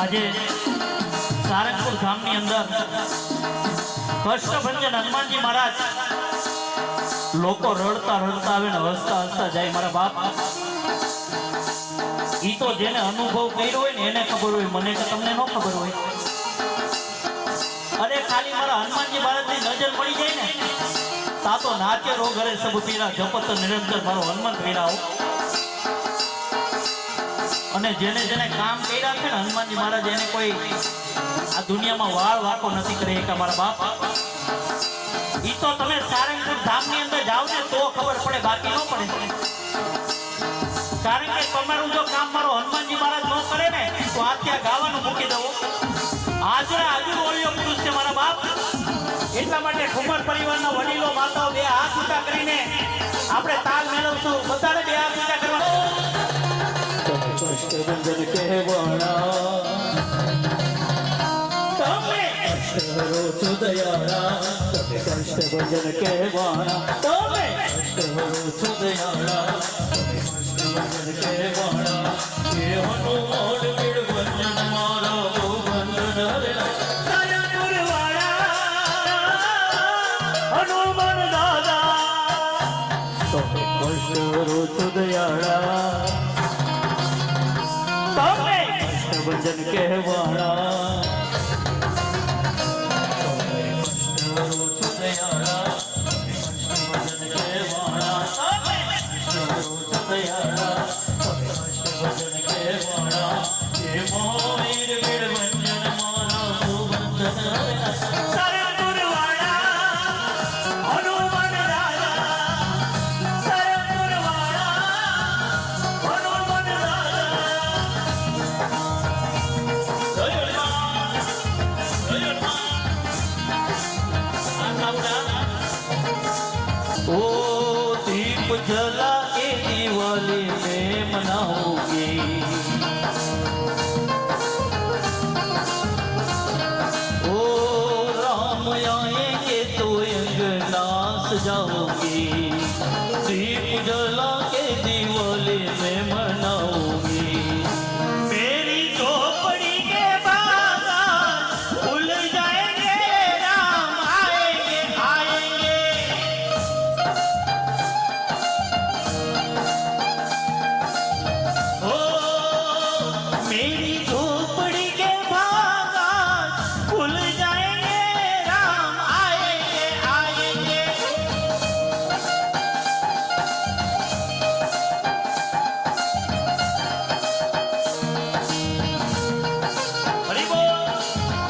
આજે સારંગપુર ગામની અંદર કષ્ટભંજન હનુમાનજી મહારાજ લોકો રડતા રડતા આવે ને હસતા હસતા જાય. મારા બાપ ઈ તો જેને અનુભવ કર્યો હોય ને એને ખબર હોય, મને કે તમને ન ખબર હોય. અરે ખાલી મારા હનુમાનજી મહારાજની નજર પડી જાય ને તા તો નાચે રો ઘરે સબ પીરા જપત નિરંતર મારો હનુમંત વીરાઓ. અને જેને જેને કામ કર્યા છે ને હનુમાનજી મહારાજ એને કોઈ આ દુનિયામાં વાળ વાકો નથી કરી કે મારા બાપ. ઈ તો તમે સારંગપુર ધામની અંદર જાવ ને તો ખબર પડે, બાકી ન પડે. કારણ કે તમારું જો કામ મારો હનુમાનજી મહારાજ ન કરે ને તો આ ત્યાં ગાવાનું મૂકી દઉં. હાજરા હાજર ઓળિયો પુરુષ છે મારા બાપ. એટલા માટે ઠુમર પરિવારના વડીલો માતાઓ બે હાથ ઊંચા કરીને આપણે તાલ મેળવશું. બધાને બે હાથ ઊંચા કરવા. કષ્ટભંજન કહેવાણા તમે કષ્ટહરો છો દયાળા. તમે કષ્ટભંજન કહેવાણા તમે કષ્ટહરો છો દયાળા. તમે કષ્ટભંજન કહેવાણા કે હનુમાન વીર ભંજન મારા ઓ ભંજન હરેલા. સારંગપુર વાળા હનુમાન દાદા તમે કષ્ટહરો છો દયાળા. તમે કષ્ટભંજન કહેવાણા તમે કષ્ટહરો છો દયાળા. તમે કષ્ટભંજન કહેવાણા તમે કષ્ટહરો છો દયાળા. તમે કષ્ટભંજન કહેવાણા કે મોહીર વીર ભંજન મારા સુબંધન હરેલા. સારંગપુર વાળા હનુમાન દાદા સારંગપુર વાળા હનુમાન ओ दीप जला के दिवाली में मनाओगी. ओ राम आएंगे तो अंगना सजाओ.